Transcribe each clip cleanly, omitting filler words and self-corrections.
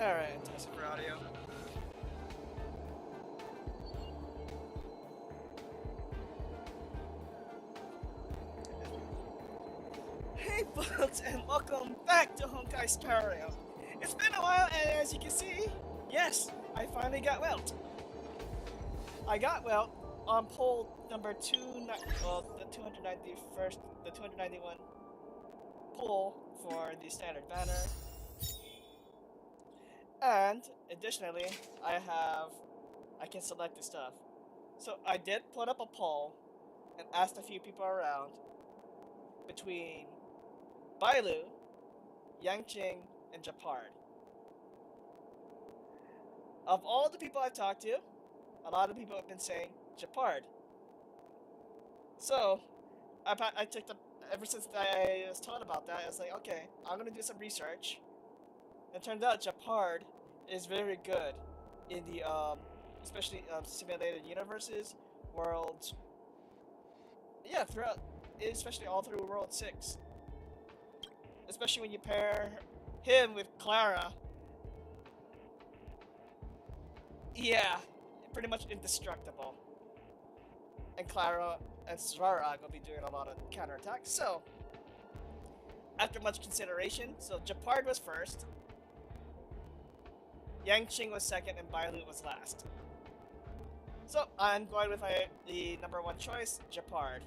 Alright, test for audio. Hey folks, and welcome back to Honkai Stereo. It's been a while, and as you can see, yes, I finally got Welt. I got Welt on poll number the 291 poll for the standard banner. And additionally, I can select the stuff. So I did put up a poll and asked a few people around between Bailu, Yangqing, and Japard. Of all the people I've talked to, a lot of people have been saying Japard. So I took the ever since I was taught about that, I was like, okay, I'm gonna do some research. And it turned out Japard is very good in the especially simulated universes, worlds. Yeah, throughout, especially all through World 6. Especially when you pair him with Clara. Yeah, pretty much indestructible. And Clara and Svarog will be doing a lot of counterattacks. So, after much consideration, so Japard was first, Yangqing was second, and Bailu was last. So, I'm going with the number one choice, Japard.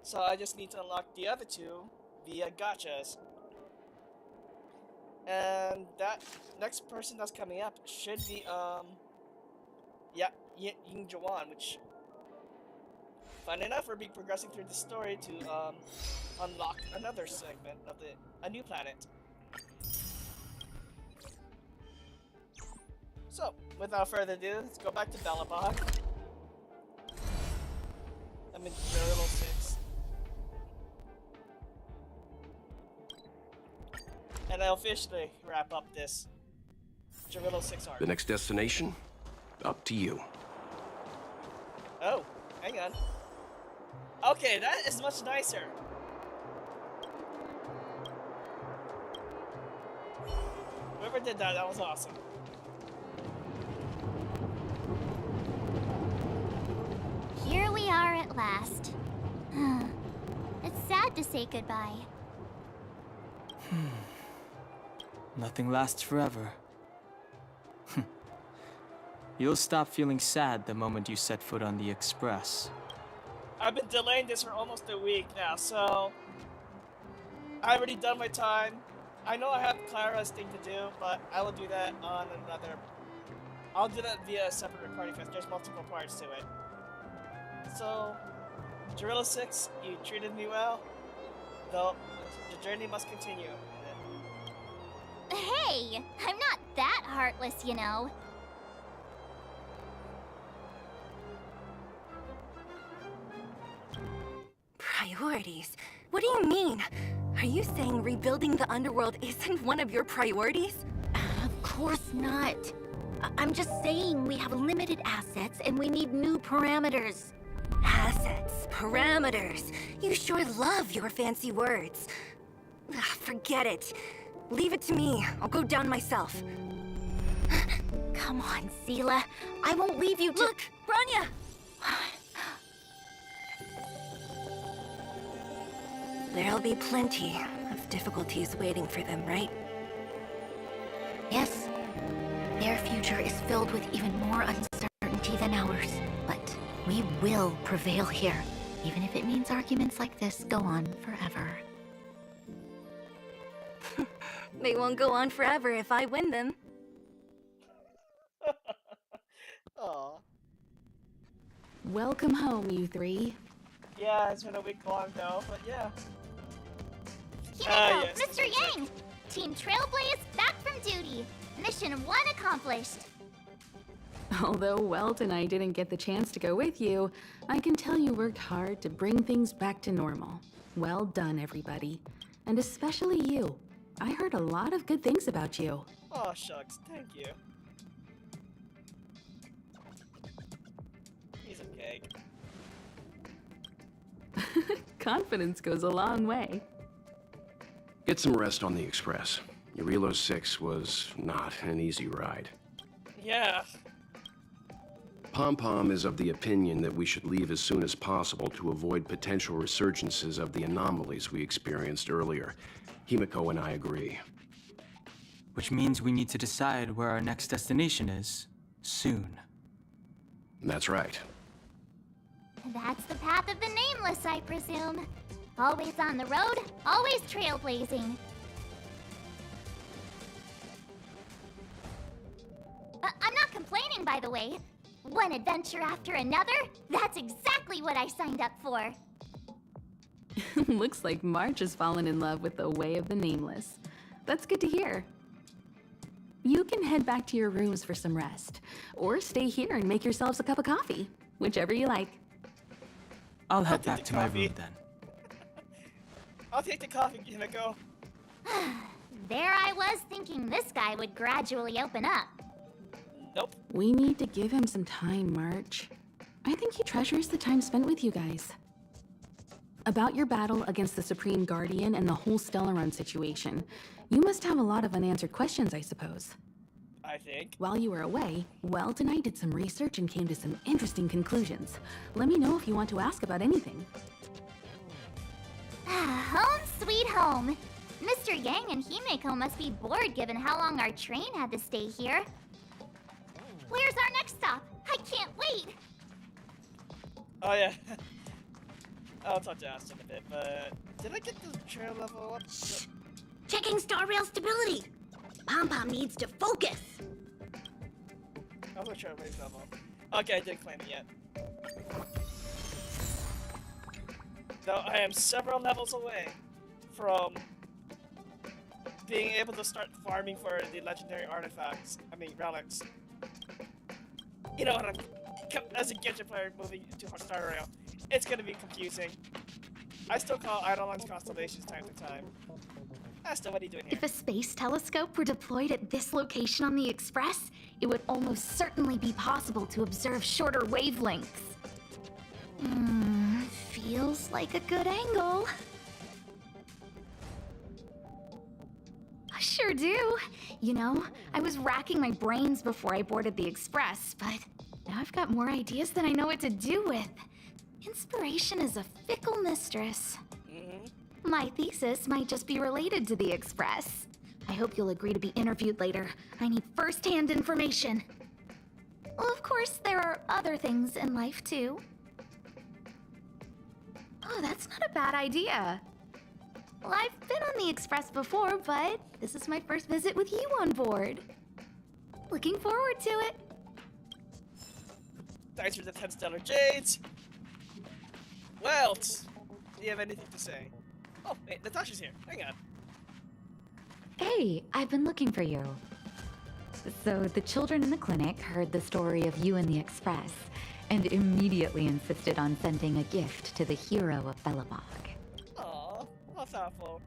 So I just need to unlock the other two via gachas. And that next person that's coming up should be Ying Jawan, which, fun enough, we'll be progressing through the story to unlock another segment of a new planet. So, without further ado, let's go back to Belabog. I'm in Jarilo VI. And I'll officially wrap up this Jarilo VI arc. The next destination? Up to you. Oh, hang on. Okay, that is much nicer. Whoever did that, that was awesome. Here we are at last. It's sad to say goodbye. Nothing lasts forever. You'll stop feeling sad the moment you set foot on the Express. I've been delaying this for almost a week now, so I've already done my time. I know I have Clara's thing to do, but I will do that on another. I'll do that via a separate recording because there's multiple parts to it. So, Jarilo VI, you treated me well, though the journey must continue. Hey, I'm not that heartless, you know. Priorities? What do you mean? Are you saying rebuilding the underworld isn't one of your priorities? Of course not. I'm just saying we have limited assets and we need new parameters. Assets, parameters. You sure love your fancy words. Ugh, forget it. Leave it to me. I'll go down myself. Come on, Seela. I won't leave you to— Look, Branya! There'll be plenty of difficulties waiting for them, right? Yes. Their future is filled with even more uncertainty than ours. But we will prevail here, even if it means arguments like this go on forever. They won't go on forever if I win them. Aww. Welcome home, you three. Yeah, it's been a week long though, but yeah. Himiko, Yes. Mr. Yang! Team Trailblaze back from duty. Mission 1 accomplished. Although Welt and I didn't get the chance to go with you, I can tell you worked hard to bring things back to normal. Well done, everybody. And especially you. I heard a lot of good things about you. Oh shucks, thank you. He's a cake. Confidence goes a long way. Get some rest on the Express. Jarilo VI was not an easy ride. Yeah. Pom-Pom is of the opinion that we should leave as soon as possible to avoid potential resurgences of the anomalies we experienced earlier. Himiko and I agree. Which means we need to decide where our next destination is, soon. That's right. That's the path of the Nameless, I presume. Always on the road, always trailblazing. I'm not complaining, by the way. One adventure after another, that's exactly what I signed up for. Looks like March has fallen in love with the way of the Nameless. That's good to hear. You can head back to your rooms for some rest, or stay here and make yourselves a cup of coffee, whichever you like. I'll head take back the to my coffee. room then. I'll take the coffee, Himiko. There I was thinking this guy would gradually open up. Nope. We need to give him some time, March. I think he treasures the time spent with you guys. About your battle against the Supreme Guardian and the whole Stellaron situation, you must have a lot of unanswered questions, I suppose. I think. While you were away, Welt and I did some research and came to some interesting conclusions. Let me know if you want to ask about anything. Home sweet home. Mr. Yang and Himeko must be bored given how long our train had to stay here. Where's our next stop? I can't wait! Oh yeah. I'll talk to Aston a bit, but did I get the trail level up? Checking star rail stability. Pom-Pom needs to focus. I was trying to raise level. Okay, I didn't claim it yet. Though I am several levels away from being able to start farming for the legendary artifacts. I mean, relics. You know what as a Genshin player moving to Star Rail, it's gonna be confusing. I still call Eidolon's constellations time to time. Asta, what are you doing here? If a space telescope were deployed at this location on the Express, it would almost certainly be possible to observe shorter wavelengths. Feels like a good angle. I sure do. You know, I was racking my brains before I boarded the Express, but now I've got more ideas than I know what to do with. Inspiration is a fickle mistress. My thesis might just be related to the Express. I hope you'll agree to be interviewed later. I need first-hand information. Well, of course, there are other things in life, too. Oh, that's not a bad idea. Well, I've been on the Express before, but this is my first visit with you on board. Looking forward to it. Thanks for the 10 stellar jades. Welt, do you have anything to say? Oh, wait, Natasha's here. Hang on. Hey, I've been looking for you. So the children in the clinic heard the story of you and the Express and immediately insisted on sending a gift to the hero of Belabog. Aw, how thoughtful.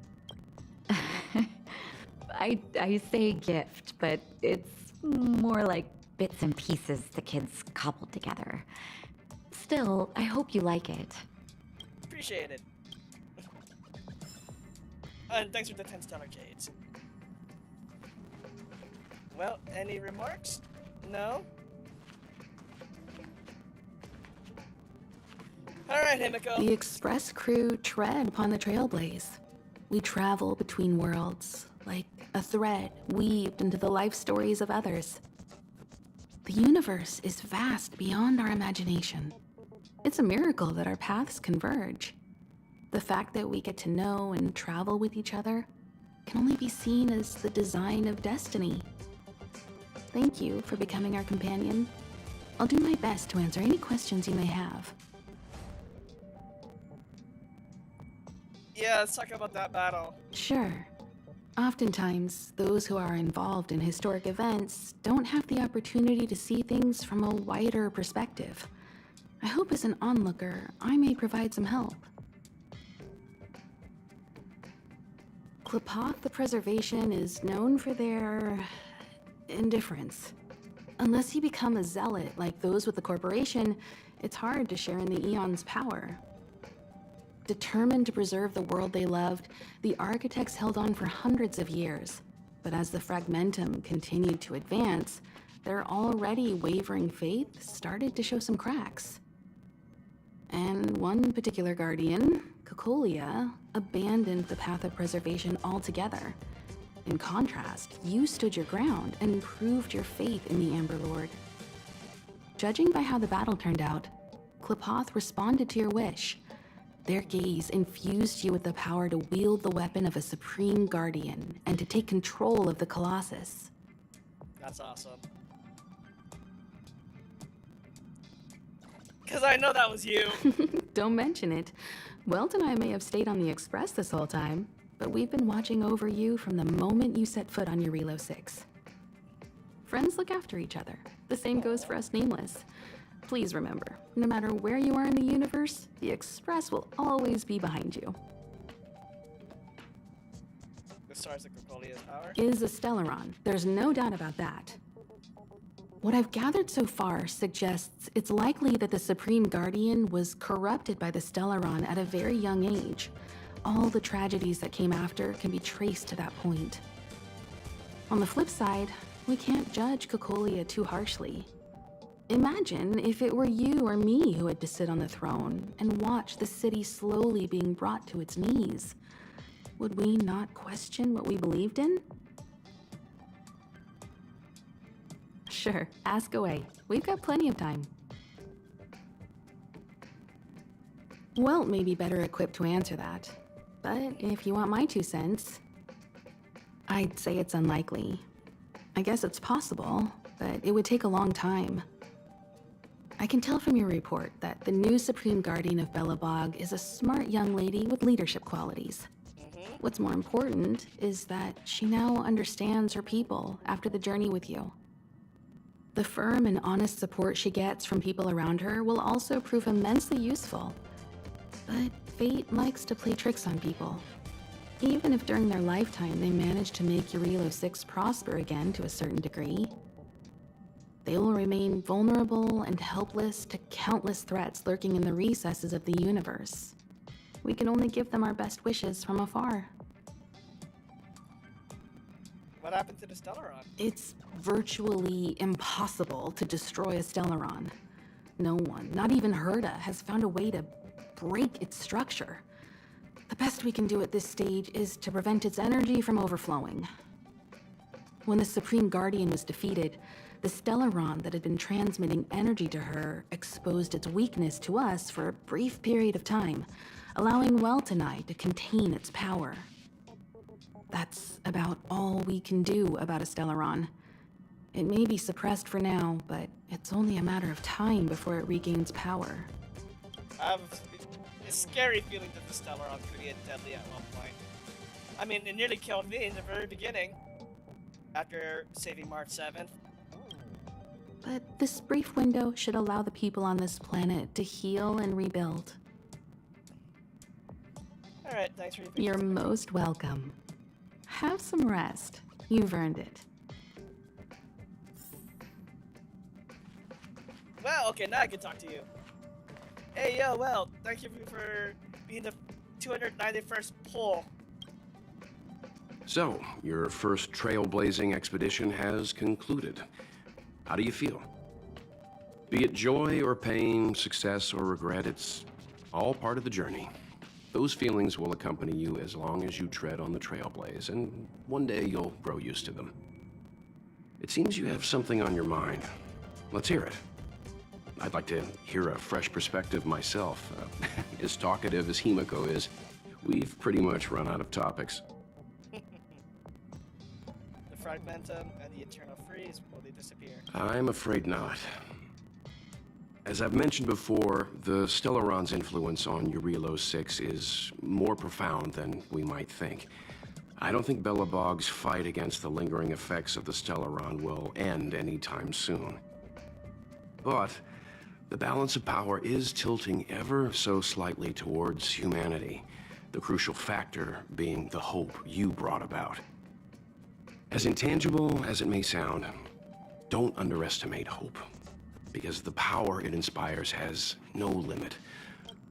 I say gift, but it's more like bits and pieces the kids cobbled together. Still, I hope you like it. Appreciate it. And thanks for the 10 stellar jades. Well, any remarks? No? Alright, Himiko. The Express crew tread upon the trailblaze. We travel between worlds, like a thread weaved into the life stories of others. The universe is vast beyond our imagination. It's a miracle that our paths converge. The fact that we get to know and travel with each other can only be seen as the design of destiny. Thank you for becoming our companion. I'll do my best to answer any questions you may have. Yeah, let's talk about that battle. Sure. Oftentimes, those who are involved in historic events don't have the opportunity to see things from a wider perspective. I hope as an onlooker, I may provide some help. Klapoth the Preservation is known for their indifference. Unless you become a zealot like those with the corporation, it's hard to share in the Eon's power. Determined to preserve the world they loved, the architects held on for hundreds of years. But as the fragmentum continued to advance, their already wavering faith started to show some cracks. And one particular guardian, Cocolia, abandoned the path of preservation altogether. In contrast, you stood your ground and proved your faith in the Amber Lord. Judging by how the battle turned out, Qlipoth responded to your wish. Their gaze infused you with the power to wield the weapon of a supreme guardian and to take control of the Colossus. That's awesome. Because I know that was you. Don't mention it. Welt and I may have stayed on the Express this whole time, but we've been watching over you from the moment you set foot on Jarilo VI. Friends look after each other. The same goes for us Nameless. Please remember, no matter where you are in the universe, the Express will always be behind you. The stars of Cocolia's power? Is a Stellaron. There's no doubt about that. What I've gathered so far suggests it's likely that the Supreme Guardian was corrupted by the Stellaron at a very young age. All the tragedies that came after can be traced to that point. On the flip side, we can't judge Cocolia too harshly. Imagine if it were you or me who had to sit on the throne and watch the city slowly being brought to its knees. Would we not question what we believed in? Sure, ask away. We've got plenty of time. Welt may be better equipped to answer that, but if you want my 2 cents, I'd say it's unlikely. I guess it's possible, but it would take a long time. I can tell from your report that the new Supreme Guardian of Belabog is a smart young lady with leadership qualities. What's more important is that she now understands her people after the journey with you. The firm and honest support she gets from people around her will also prove immensely useful. But fate likes to play tricks on people. Even if during their lifetime they manage to make Jarilo VI prosper again to a certain degree, they will remain vulnerable and helpless to countless threats lurking in the recesses of the universe. We can only give them our best wishes from afar. What happened to the Stellaron? It's virtually impossible to destroy a Stellaron. No one, not even Herta, has found a way to break its structure. The best we can do at this stage is to prevent its energy from overflowing. When the Supreme Guardian was defeated, the Stellaron that had been transmitting energy to her exposed its weakness to us for a brief period of time, allowing Welt and I to contain its power. That's about all we can do about a Stellaron. It may be suppressed for now, but it's only a matter of time before it regains power. I have a scary feeling that the Stellaron could get deadly at one point. I mean, it nearly killed me in the very beginning, after saving March 7th. But this brief window should allow the people on this planet to heal and rebuild. Alright, thanks for your You're most welcome. Have some rest. You've earned it. Well, okay, now I can talk to you. Hey, yo, well, thank you for being the 291st pull. So, your first trailblazing expedition has concluded. How do you feel? Be it joy or pain, success or regret, it's all part of the journey. Those feelings will accompany you as long as you tread on the trailblaze, and one day you'll grow used to them. It seems you have something on your mind. Let's hear it. I'd like to hear a fresh perspective myself. As talkative as Himiko is, we've pretty much run out of topics. The Fragmentum and the Eternal Freeze, will they disappear? I'm afraid not. As I've mentioned before, the Stellaron's influence on Jarilo VI is more profound than we might think. I don't think Belabog's fight against the lingering effects of the Stellaron will end anytime soon. But the balance of power is tilting ever so slightly towards humanity, the crucial factor being the hope you brought about. As intangible as it may sound, don't underestimate hope, because the power it inspires has no limit.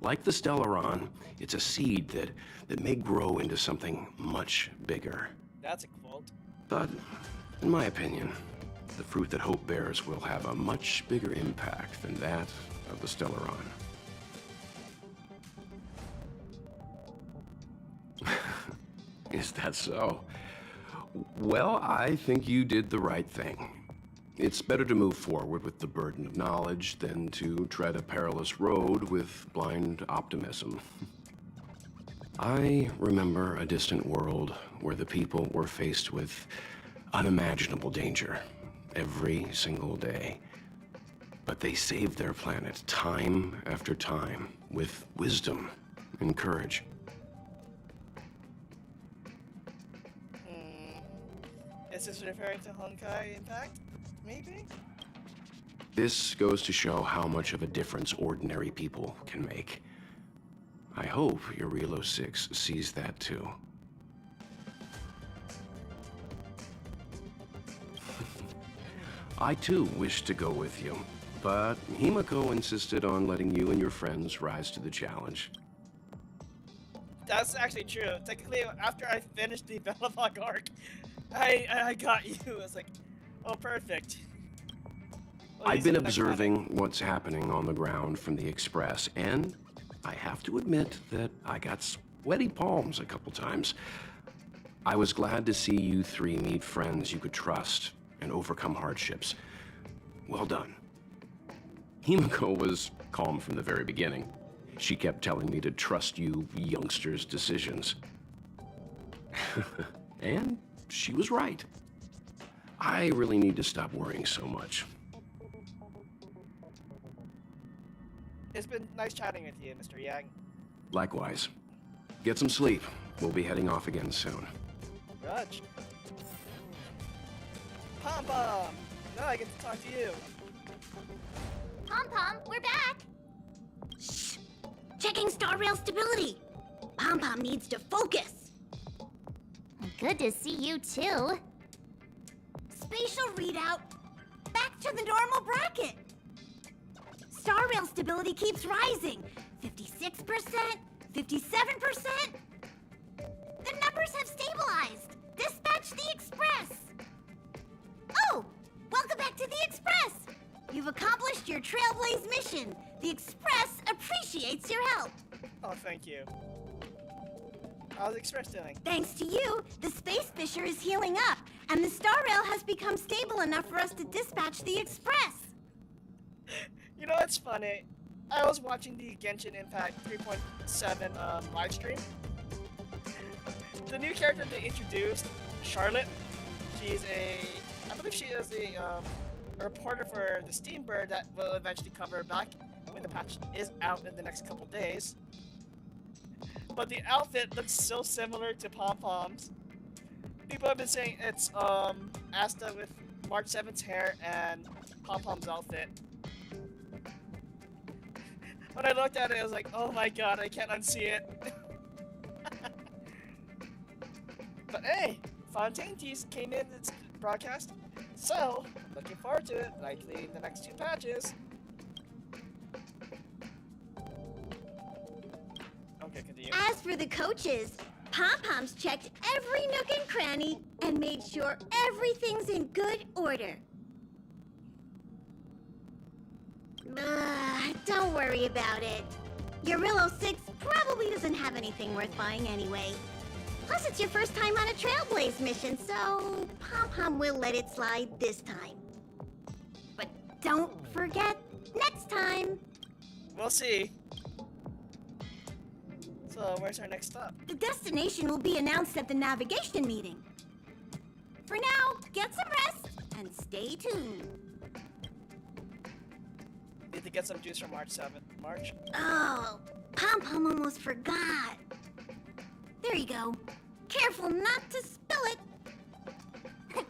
Like the Stellaron, it's a seed that may grow into something much bigger. That's a quote. But, in my opinion, the fruit that hope bears will have a much bigger impact than that of the Stellaron. Is that so? Well, I think you did the right thing. It's better to move forward with the burden of knowledge than to tread a perilous road with blind optimism. I remember a distant world where the people were faced with unimaginable danger every single day. But they saved their planet time after time with wisdom and courage. Is this referring to Honkai Impact? Maybe? This goes to show how much of a difference ordinary people can make. I hope Jarilo VI sees that too. I too wish to go with you, but Himiko insisted on letting you and your friends rise to the challenge. That's actually true. Technically, after I finished the Belabog arc, I got you. I was like, oh, perfect. Well, I've been observing what's happening on the ground from the Express, and I have to admit that I got sweaty palms a couple times. I was glad to see you three meet friends you could trust and overcome hardships. Well done. Himiko was calm from the very beginning. She kept telling me to trust you youngsters' decisions. And she was right. I really need to stop worrying so much. It's been nice chatting with you, Mr. Yang. Likewise. Get some sleep. We'll be heading off again soon. Raj. Pom Pom! Now I get to talk to you. Pom Pom, we're back! Shh! Checking star rail stability. Pom Pom needs to focus. Good to see you too. Spatial readout. Back to the normal bracket. Star rail stability keeps rising. 56%, 57%. The numbers have stabilized. Dispatch the Express. Oh, welcome back to the Express. You've accomplished your Trailblaze mission. The Express appreciates your help. Oh, thank you. How's the Express doing? Thanks to you, the space fissure is healing up, and the star rail has become stable enough for us to dispatch the Express. You know, it's funny. I was watching the Genshin Impact 3.7 live stream. The new character they introduced, Charlotte, I believe she is a reporter for the Steam Bird that will eventually cover back when the patch is out in the next couple days. But the outfit looks so similar to Pom Pom's. People have been saying it's Asta with March 7th's hair and Pom Pom's outfit. When I looked at it, I was like, oh my god, I can't unsee it. But hey, Fontaine Tees came in its broadcast, so looking forward to it, likely in the next 2 patches. Okay, continue. As for the coaches, Pom Pom's checked every nook and cranny and made sure everything's in good order. Don't worry about it. Jarilo VI probably doesn't have anything worth buying anyway. Plus, it's your first time on a Trailblaze mission, so Pom Pom will let it slide this time. But don't forget, next time. We'll see. So, where's our next stop? The destination will be announced at the navigation meeting. For now, get some rest and stay tuned. Need to get some juice for March 7th. March? Oh, Pom Pom almost forgot. There you go. Careful not to spill it.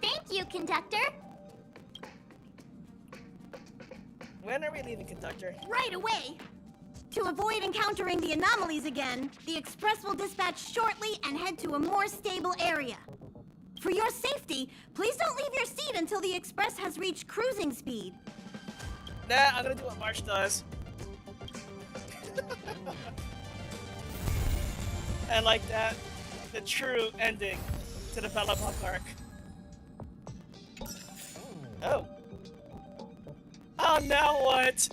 Thank you, conductor. When are we leaving, conductor? Right away. To avoid encountering the anomalies again, the Express will dispatch shortly and head to a more stable area. For your safety, please don't leave your seat until the Express has reached cruising speed. Nah, I'm gonna do what March does. And like that, the true ending to the Belabog arc. Oh. Oh, now what?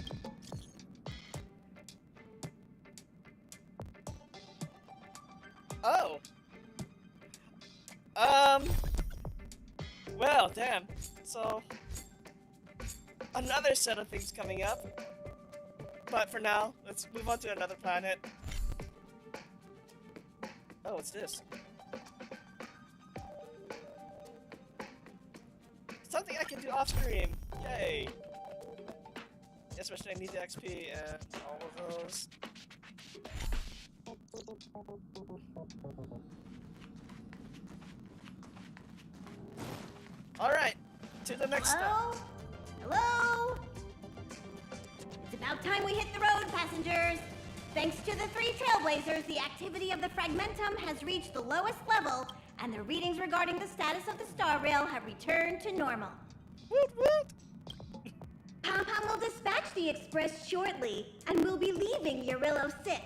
Oh. Well, damn. So, another set of things coming up. But for now, let's move on to another planet. Oh, what's this? Something I can do off screen. Yay! Especially I need the XP and all of those. Alright, to the next Hello? step. Hello? It's about time we hit the road, passengers. Thanks to the 3 Trailblazers, the activity of the Fragmentum has reached the lowest level, and the readings regarding the status of the Star Rail have returned to normal. Woot woot! Pom-Pom will dispatch the Express shortly, and we'll be leaving Jarilo VI.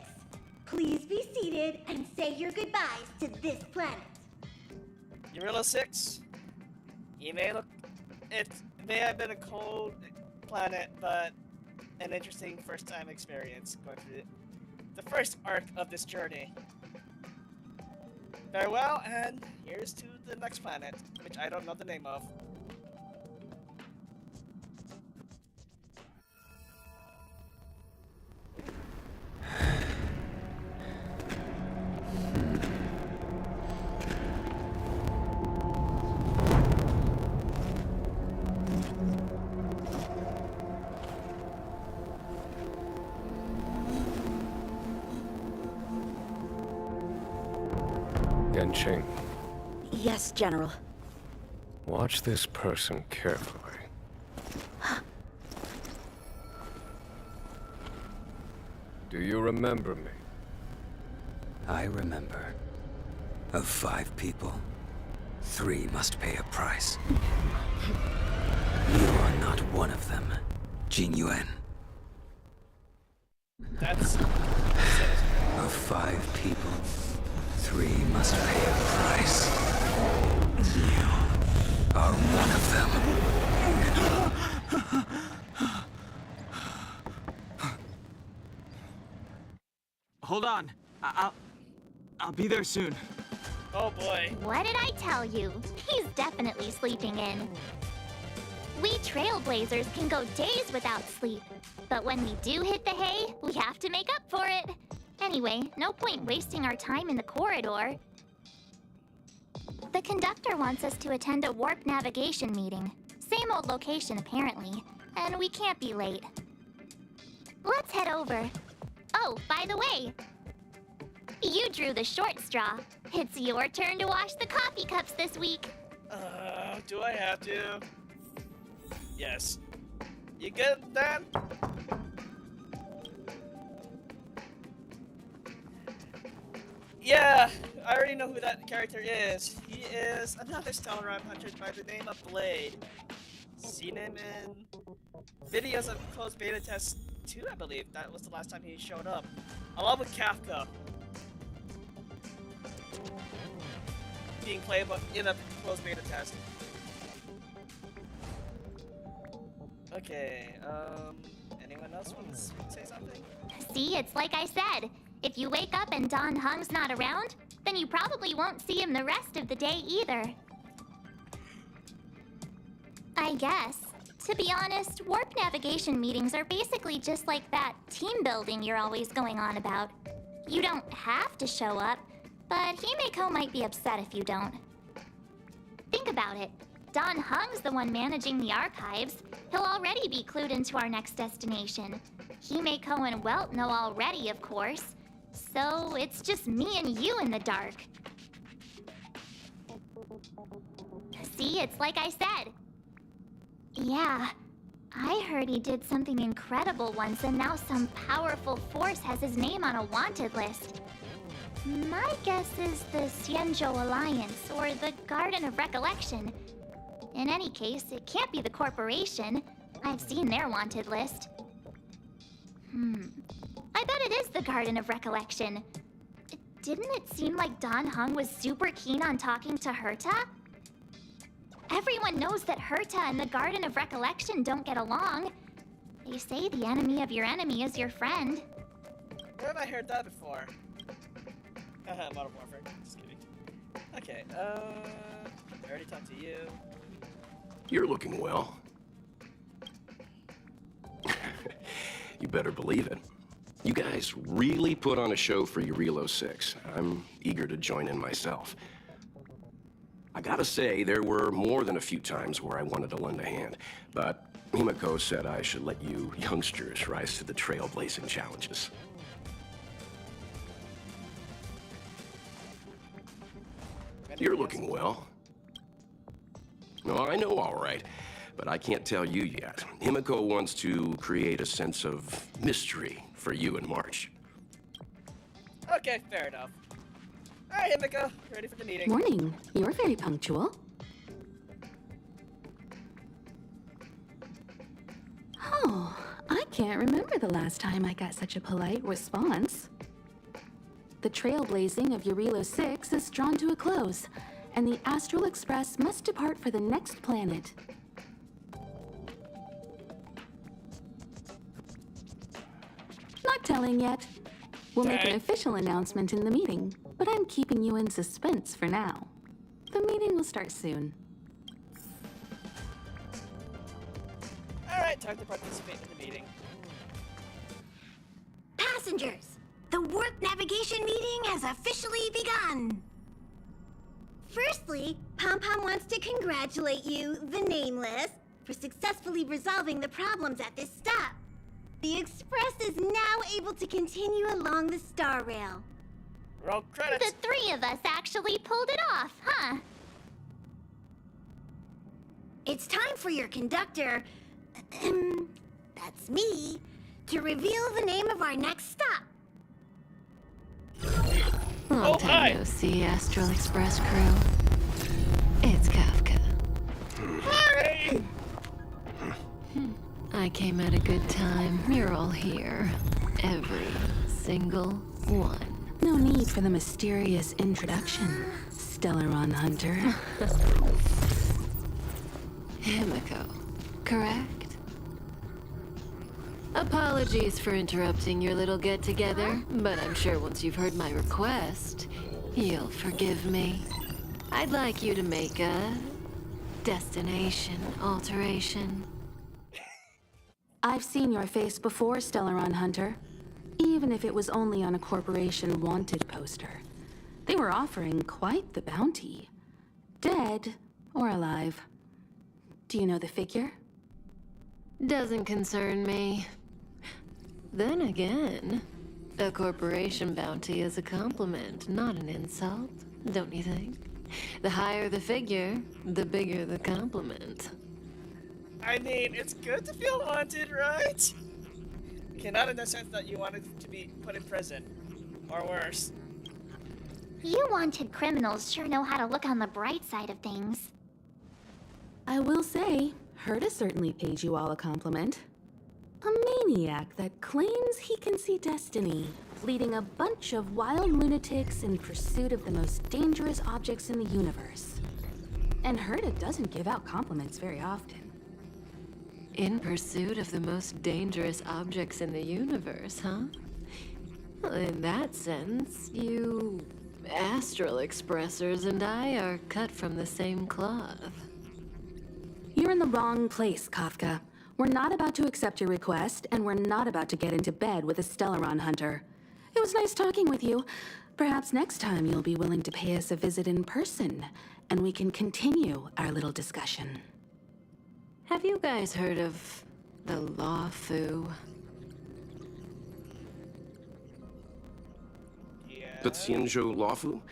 Please be seated and say your goodbyes to this planet. Jarilo VI. You may look... It may have been a cold planet, but an interesting first-time experience going through the first arc of this journey. Farewell, and here's to the next planet, which I don't know the name of. Genqing, Yes, General. watch this person carefully. Do you remember me? I remember. Of 5 people, 3 must pay a price. You are not one of them, Jin Yuan. That's... Of 5 people, 3 must pay a price. You are one of them. Hold on. I'll be there soon. Oh boy. What did I tell you? He's definitely sleeping in. We Trailblazers can go days without sleep. But when we do hit the hay, we have to make up for it. Anyway, no point wasting our time in the corridor. The conductor wants us to attend a warp navigation meeting. Same old location, apparently. And we can't be late. Let's head over. Oh, by the way, you drew the short straw. It's your turn to wash the coffee cups this week. Do I have to? Yes. You good, Dan? Yeah, I already know who that character is. He is another Stellaron hunter by the name of Blade. Seen him in videos of closed beta test 2, I believe. That was the last time he showed up. Along with Kafka. Being playable in a closed beta test. Okay, anyone else want to say something? See, it's like I said. If you wake up and Don Hung's not around, then you probably won't see him the rest of the day either. I guess. To be honest, warp navigation meetings are basically just like that team building you're always going on about. You don't have to show up, but Himeko might be upset if you don't. Think about it. Don Hung's the one managing the archives. He'll already be clued into our next destination. Himeko and Welt know already, of course. So it's just me and you in the dark. See, it's like I said. Yeah, I heard he did something incredible once, and now some powerful force has his name on a wanted list. My guess is the Xianzhou Alliance, or the Garden of Recollection. In any case, it can't be the corporation. I've seen their wanted list. I bet it is the Garden of Recollection. Didn't it seem like Dan Heng was super keen on talking to Herta? Everyone knows that Herta and the Garden of Recollection don't get along. They say the enemy of your enemy is your friend. Where have I heard that before? Haha, Modern Warfare. Just kidding. Okay, I already talked to you. You're looking well. You better believe it. You guys really put on a show for Jarilo VI. I'm eager to join in myself. I gotta say, there were more than a few times where I wanted to lend a hand, but Himiko said I should let you youngsters rise to the trailblazing challenges. You're looking well. No, I know all right, but I can't tell you yet. Himiko wants to create a sense of mystery for you in March. Okay, fair enough. Alright, Himiko, ready for the meeting. Morning. You're very punctual. Oh, I can't remember the last time I got such a polite response. The trailblazing of Jarilo VI is drawn to a close, and the Astral Express must depart for the next planet. Not telling yet. We'll make an official announcement in the meeting, but I'm keeping you in suspense for now. The meeting will start soon. Alright, time to participate in the meeting. Passengers, the warp navigation meeting has officially begun. Firstly, Pom Pom wants to congratulate you, the Nameless, for successfully resolving the problems at this stop. The Express is now able to continue along the Star Rail. Roll credits. The three of us actually pulled it off, huh? It's time for your conductor, that's me, to reveal the name of our next stop. Long time no see, Astral Express crew. It's Kafka. Hi! I came at a good time. You're all here. Every single one. No need for the mysterious introduction, Stellaron Hunter. Himiko, correct? Apologies for interrupting your little get-together, but I'm sure once you've heard my request, you'll forgive me. I'd like you to make a destination alteration. I've seen your face before, Stellaron Hunter. Even if it was only on a corporation wanted poster. They were offering quite the bounty. Dead or alive. Do you know the figure? Doesn't concern me. Then again, a corporation bounty is a compliment, not an insult, don't you think? The higher the figure, the bigger the compliment. I mean, it's good to feel wanted, right? Okay, not in the sense that you wanted to be put in prison. Or worse. You wanted criminals sure know how to look on the bright side of things. I will say, Herta certainly paid you all a compliment. A maniac that claims he can see destiny, leading a bunch of wild lunatics in pursuit of the most dangerous objects in the universe. And Herta doesn't give out compliments very often. In pursuit of the most dangerous objects in the universe, huh? Well, in that sense, you Astral Expressers and I are cut from the same cloth. You're in the wrong place, Kafka. We're not about to accept your request, and we're not about to get into bed with a Stellaron Hunter. It was nice talking with you. Perhaps next time you'll be willing to pay us a visit in person, and we can continue our little discussion. Have you guys heard of the Luofu? Yeah. The Xianzhou Luofu?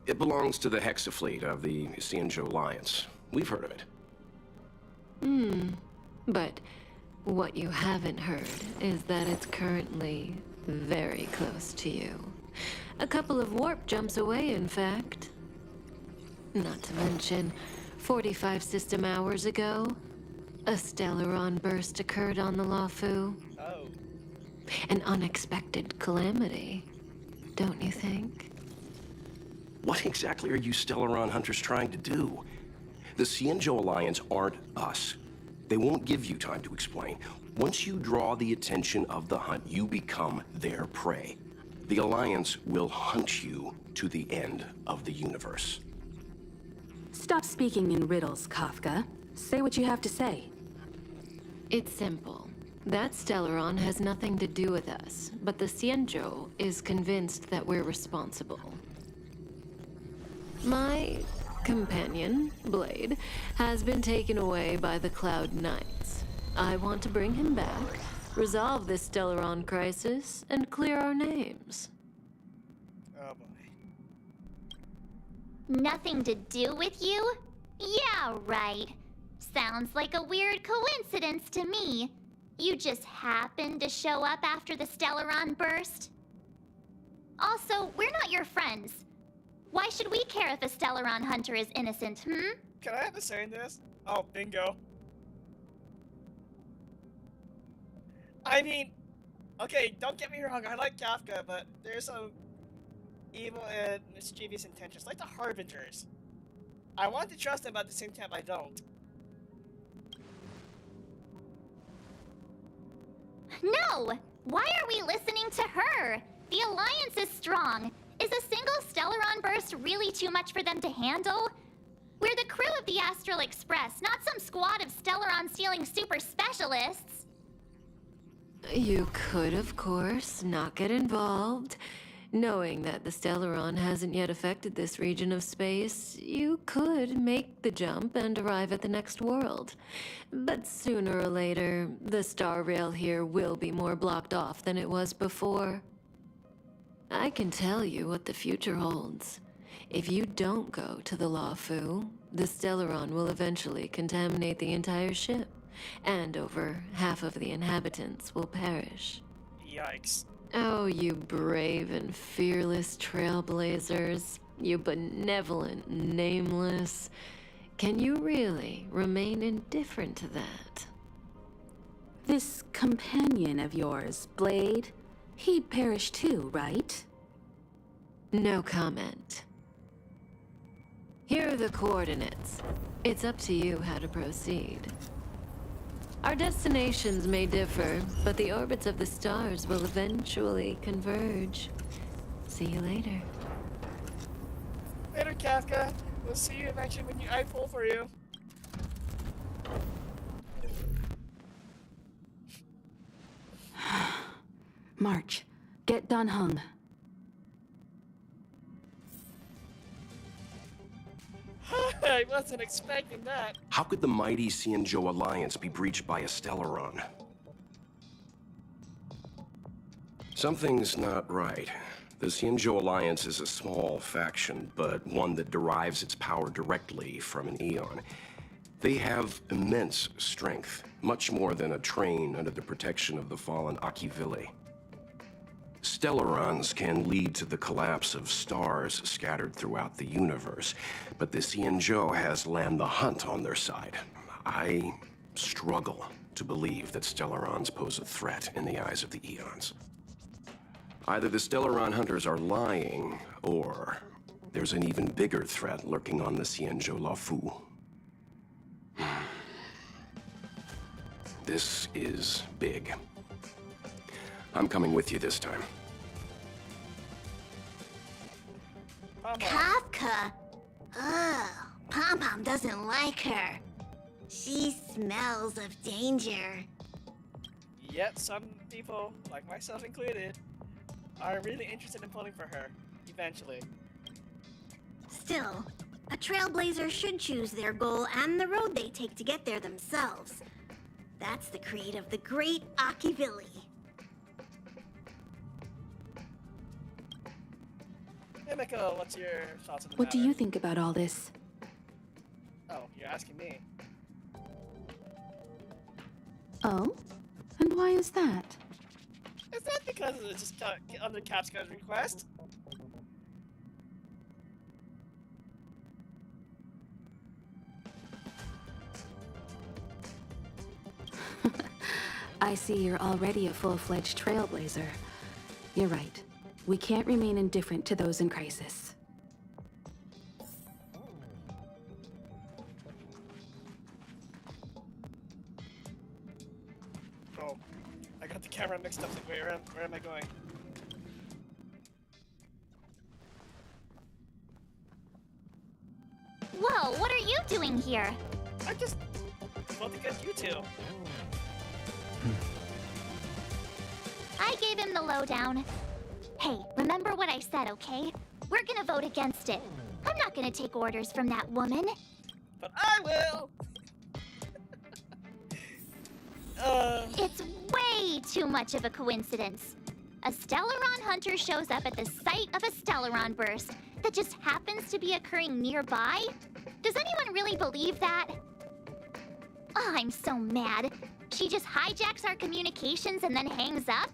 It belongs to the Hexafleet of the Xianzhou Alliance. We've heard of it. But what you haven't heard is that it's currently very close to you. A couple of warp jumps away, in fact. Not to mention, 45 system hours ago, a Stellaron burst occurred on the Luofu. Oh. An unexpected calamity, don't you think? What exactly are you Stellaron hunters trying to do? The Xianzhou Alliance aren't us. They won't give you time to explain. Once you draw the attention of the hunt, you become their prey. The Alliance will hunt you to the end of the universe. Stop speaking in riddles, Kafka. Say what you have to say. It's simple. That Stellaron has nothing to do with us, but the Xianzhou is convinced that we're responsible. My companion, Blade, has been taken away by the Cloud Knights. I want to bring him back, resolve this Stellaron crisis, and clear our names. Oh boy. Nothing to do with you? Yeah, right. Sounds like a weird coincidence to me. You just happened to show up after the Stellaron burst? Also, we're not your friends. Why should we care if a Stellaron hunter is innocent, Can I have a say in this? Oh, bingo. I mean, okay, don't get me wrong, I like Kafka, but there's some evil and mischievous intentions, like the Harbingers. I want to trust them, but at the same time, I don't. No! Why are we listening to her? The Alliance is strong. Is a single Stellaron burst really too much for them to handle? We're the crew of the Astral Express, not some squad of Stellaron-stealing super specialists. You could, of course, not get involved. Knowing that the Stellaron hasn't yet affected this region of space, you could make the jump and arrive at the next world. But sooner or later, the star rail here will be more blocked off than it was before. I can tell you what the future holds. If you don't go to the Luofu, the Stellaron will eventually contaminate the entire ship, and over half of the inhabitants will perish. Yikes. Oh, you brave and fearless trailblazers. You benevolent nameless. Can you really remain indifferent to that? This companion of yours, Blade, he'd perish too, right? No comment. Here are the coordinates. It's up to you how to proceed. Our destinations may differ, but the orbits of the stars will eventually converge. See you later. Later, Kafka. We'll see you eventually when I pull for you. March, get Dan Heng. I wasn't expecting that. How could the mighty Xianzhou Alliance be breached by a Stellaron? Something's not right. The Xianzhou Alliance is a small faction, but one that derives its power directly from an Eon. They have immense strength, much more than a train under the protection of the fallen Akivili. Stellarons can lead to the collapse of stars scattered throughout the universe, but the Xianzhou has Lam the Hunt on their side. I struggle to believe that Stellarons pose a threat in the eyes of the Eons. Either the Stellaron hunters are lying, or there's an even bigger threat lurking on the Xianzhou Luofu. This is big. I'm coming with you this time. Kafka? Ugh, Pom-Pom doesn't like her. She smells of danger. Yet some people, like myself included, are really interested in pulling for her, eventually. Still, a trailblazer should choose their goal and the road they take to get there themselves. That's the creed of the great Akivili. Hey, Miko, what's your thoughts on the What do matter? you think about all this? Oh, you're asking me. Oh? And why is that? Is that because it's just under Capsco's request? I see you're already a full-fledged trailblazer. You're right. We can't remain indifferent to those in crisis. Oh, I got the camera mixed up. Wait, where am I going? Whoa, what are you doing here? I just voted against you two. I gave him the lowdown. Hey, remember what I said, okay? We're gonna vote against it. I'm not gonna take orders from that woman. But I will! It's way too much of a coincidence. A Stellaron hunter shows up at the site of a Stellaron burst that just happens to be occurring nearby? Does anyone really believe that? Oh, I'm so mad. She just hijacks our communications and then hangs up?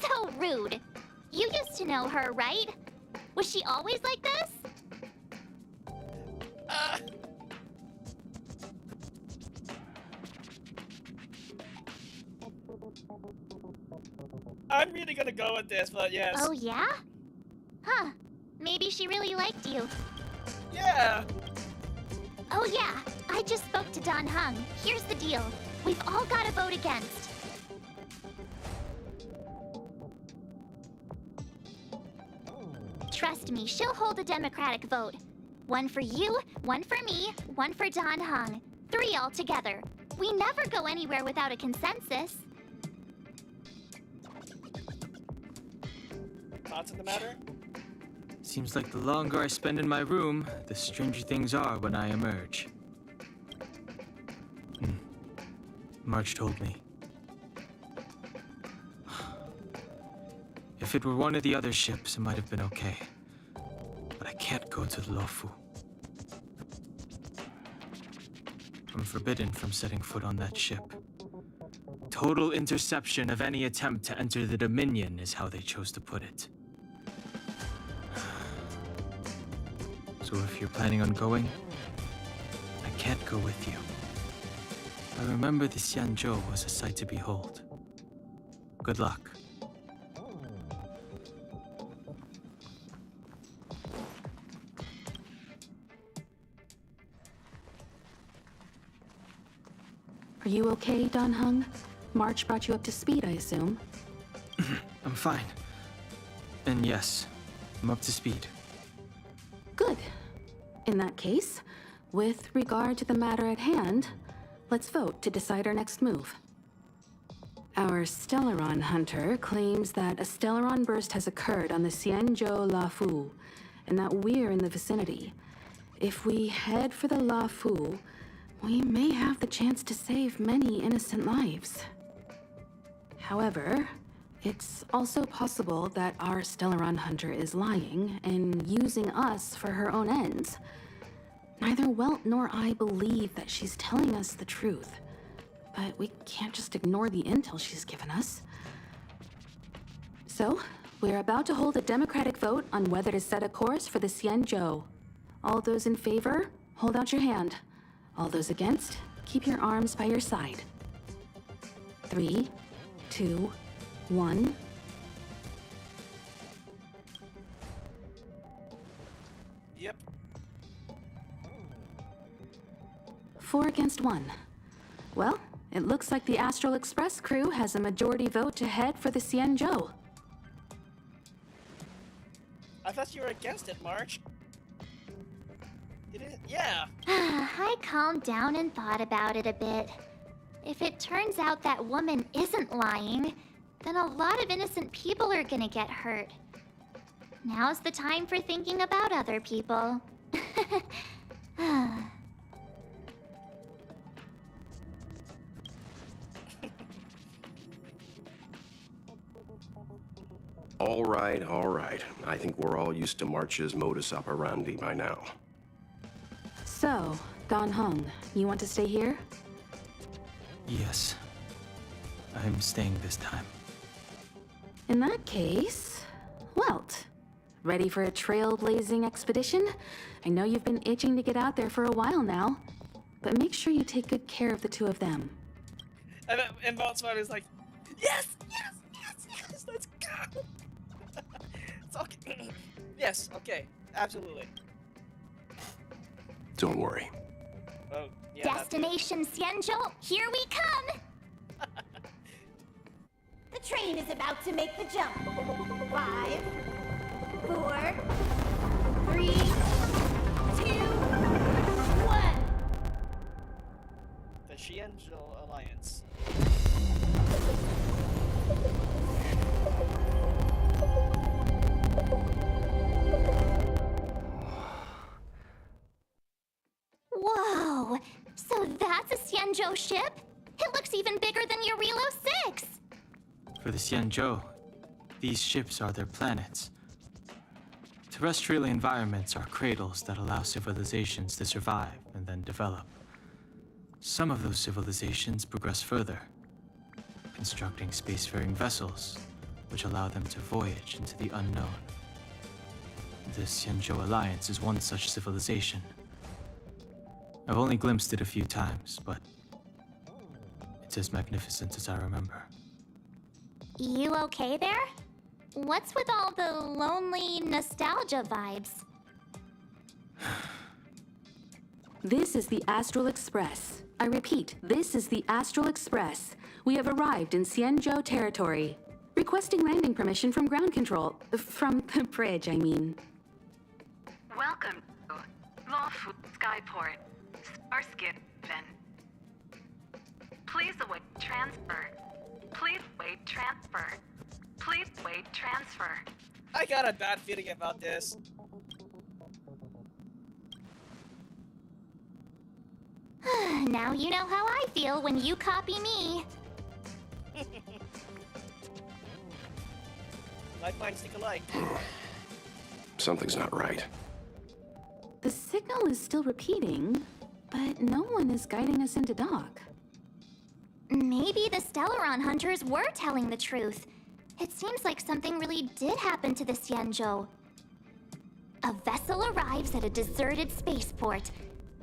So rude. You used to know her, right? Was she always like this? I'm really gonna go with this, but yes. Oh, yeah? Huh. Maybe she really liked you. Yeah! Oh, yeah. I just spoke to Don Hung. Here's the deal. We've all got to vote against. Trust me, she'll hold a democratic vote. One for you, one for me, one for Don Hung. 3 altogether. We never go anywhere without a consensus. Thoughts on the matter? Seems like the longer I spend in my room, the stranger things are when I emerge. March told me. If it were one of the other ships, it might have been okay. But I can't go to the Luofu. I'm forbidden from setting foot on that ship. Total interception of any attempt to enter the Dominion is how they chose to put it. So if you're planning on going, I can't go with you. I remember the Xianzhou was a sight to behold. Good luck. Are you okay, Don Hung? March brought you up to speed, I assume. I'm fine. And yes, I'm up to speed. Good. In that case, with regard to the matter at hand, let's vote to decide our next move. Our Stellaron hunter claims that a Stellaron burst has occurred on the Xianzhou Luofu, and that we're in the vicinity. If we head for the Luofu, we may have the chance to save many innocent lives. However, it's also possible that our Stellaron hunter is lying and using us for her own ends. Neither Welt nor I believe that she's telling us the truth, but we can't just ignore the intel she's given us. So, we're about to hold a democratic vote on whether to set a course for the Xianzhou. All those in favor, hold out your hand. All those against, keep your arms by your side. 3, 2, 1. Yep. 4 against 1. Well, it looks like the Astral Express crew has a majority vote to head for the Xianzhou. I thought you were against it, March. You didn't? Yeah. I calmed down and thought about it a bit. If it turns out that woman isn't lying, then a lot of innocent people are gonna get hurt. Now's the time for thinking about other people. All right, all right. I think we're all used to March's modus operandi by now. So, Don Hung, you want to stay here? Yes. I'm staying this time. In that case, Welt, ready for a trailblazing expedition? I know you've been itching to get out there for a while now, but make sure you take good care of the two of them. And Volkswagen is like, yes, yes, yes, yes, let's go. It's okay. Yes, okay, absolutely. Don't worry. Oh, yeah. Destination Xianzhou, here we come! The train is about to make the jump. 5, 4, 3, 2, 1. The Xianzhou Alliance. Whoa! So that's a Xianzhou ship? It looks even bigger than Jarilo VI! For the Xianzhou, these ships are their planets. Terrestrial environments are cradles that allow civilizations to survive and then develop. Some of those civilizations progress further, constructing spacefaring vessels, which allow them to voyage into the unknown. The Xianzhou Alliance is one such civilization. I've only glimpsed it a few times, but it's as magnificent as I remember. You okay there? What's with all the lonely nostalgia vibes? This is the Astral Express. I repeat, this is the Astral Express. We have arrived in Xianzhou territory. Requesting landing permission from ground control. From the bridge, I mean. Welcome to Luofu Skyport, Starskin. Please await transfer. Please wait transfer. Please wait transfer. I got a bad feeling about this. Now you know how I feel when you copy me. Like minds think alike. Something's not right. The signal is still repeating, but no one is guiding us into dock. Maybe the Stellaron hunters were telling the truth. It seems like something really did happen to the Xianzhou. A vessel arrives at a deserted spaceport.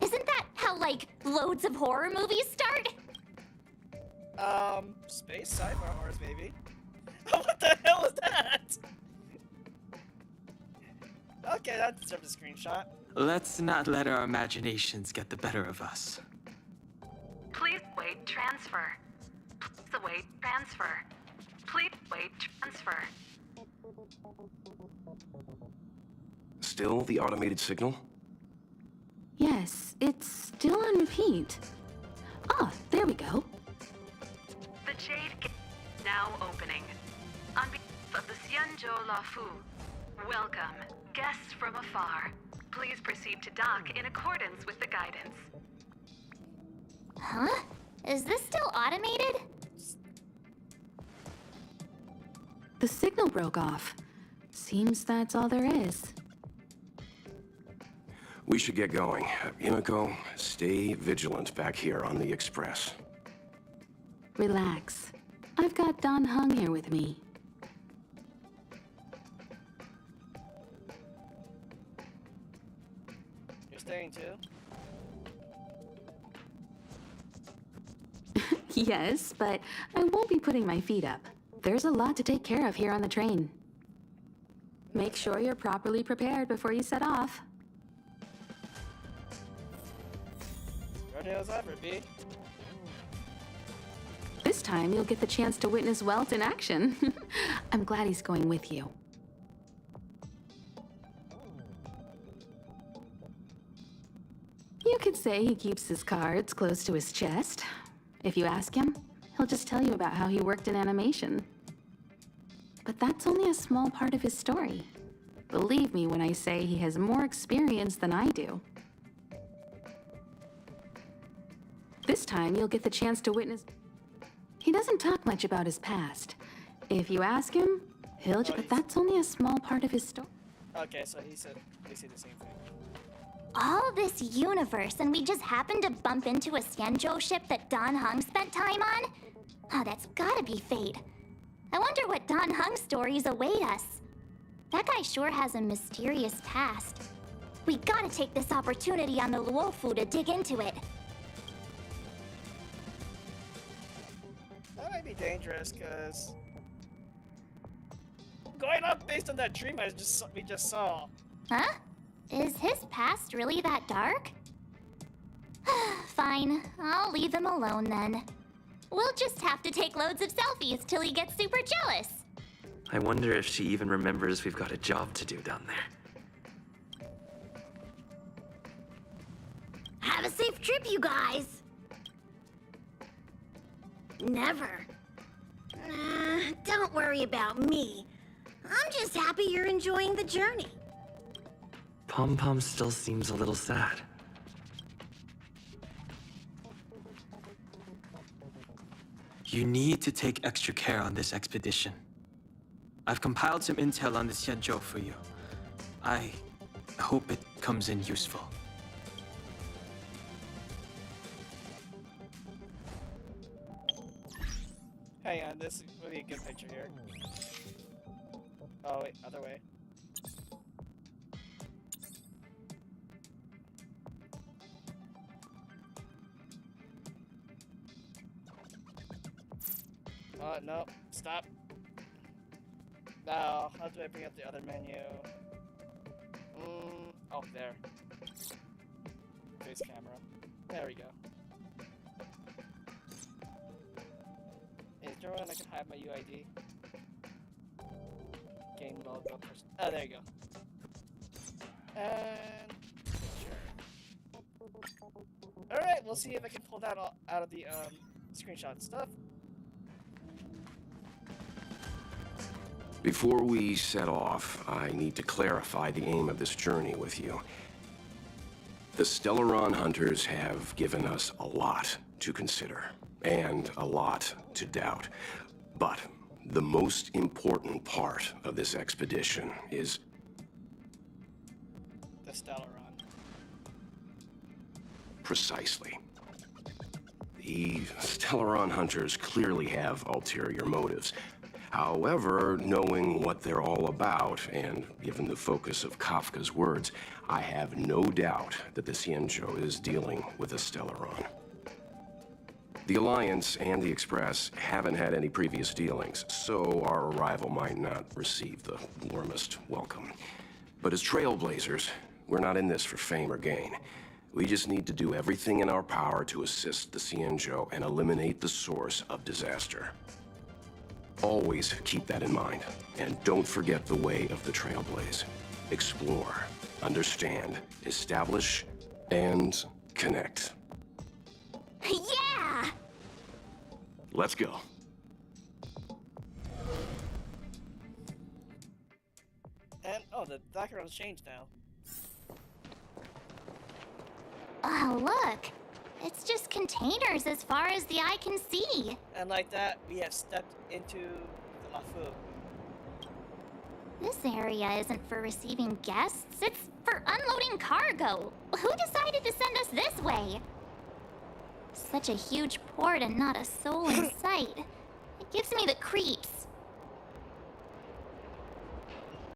Isn't that how, like, loads of horror movies start? Space sci-fi horrors, maybe. What the hell is that? Okay, that deserves a screenshot. Let's not let our imaginations get the better of us. Please wait transfer. Please await transfer. Please wait transfer. Still the automated signal? Yes, it's still on repeat. Ah, there we go. The Jade Gate now opening. On behalf of the Xianzhou Luofu, welcome, guests from afar. Please proceed to dock in accordance with the guidance. Huh? Is this still automated? The signal broke off. Seems that's all there is. We should get going. Himiko, stay vigilant back here on the Express. Relax. I've got Dan Heng here with me. You're staying too? Yes, but I won't be putting my feet up. There's a lot to take care of here on the train. Make sure you're properly prepared before you set off. Ready as ever, B. This time you'll get the chance to witness Welt in action. I'm glad he's going with you. You could say he keeps his cards close to his chest. If you ask him, he'll just tell you about how he worked in animation. But that's only a small part of his story. Believe me when I say he has more experience than I do. This time you'll get the chance to witness... He doesn't talk much about his past. If you ask him, he'll... But that's only a small part of his story. Okay, so he said they say the same thing. All this universe, and we just happened to bump into a Xianzhou ship that Dan Heng spent time on? Oh, that's gotta be fate. I wonder what Dan Heng's stories await us. That guy sure has a mysterious past. We gotta take this opportunity on the Luofu to dig into it. dangerous, because going up based on that dream we just saw. Huh? Is his past really that dark? Fine, I'll leave him alone then. We'll just have to take loads of selfies till he gets super jealous. I wonder if she even remembers we've got a job to do down there. Have a safe trip, you guys. Never. Don't worry about me. I'm just happy you're enjoying the journey. Pom Pom still seems a little sad. You need to take extra care on this expedition. I've compiled some intel on the Xianzhou for you. I hope it comes in useful. Hang on, this is really a good picture here. Oh wait, other way. No, stop. Now, how do I bring up the other menu? Oh, there. Face camera. There we go. Is there one I can hide my UID? Game logo person. Oh, there you go. And picture. Alright, we'll see if I can pull that out of the screenshot stuff. Before we set off, I need to clarify the aim of this journey with you. The Stellaron hunters have given us a lot to consider, and a lot to doubt. But the most important part of this expedition is... the Stellaron. Precisely. The Stellaron hunters clearly have ulterior motives. However, knowing what they're all about, and given the focus of Kafka's words, I have no doubt that the Xianzhou is dealing with a Stellaron. The Alliance and the Express haven't had any previous dealings, so our arrival might not receive the warmest welcome. But as trailblazers, we're not in this for fame or gain. We just need to do everything in our power to assist the Xianzhou and eliminate the source of disaster. Always keep that in mind, and don't forget the way of the Trailblaze. Explore, understand, establish, and connect. Yeah! Let's go. And, oh, the background's changed now. Oh, look! It's just containers as far as the eye can see. And like that, we have stepped into the Luofu. This area isn't for receiving guests, it's for unloading cargo. Who decided to send us this way? Such a huge port and not a soul in sight. It gives me the creeps.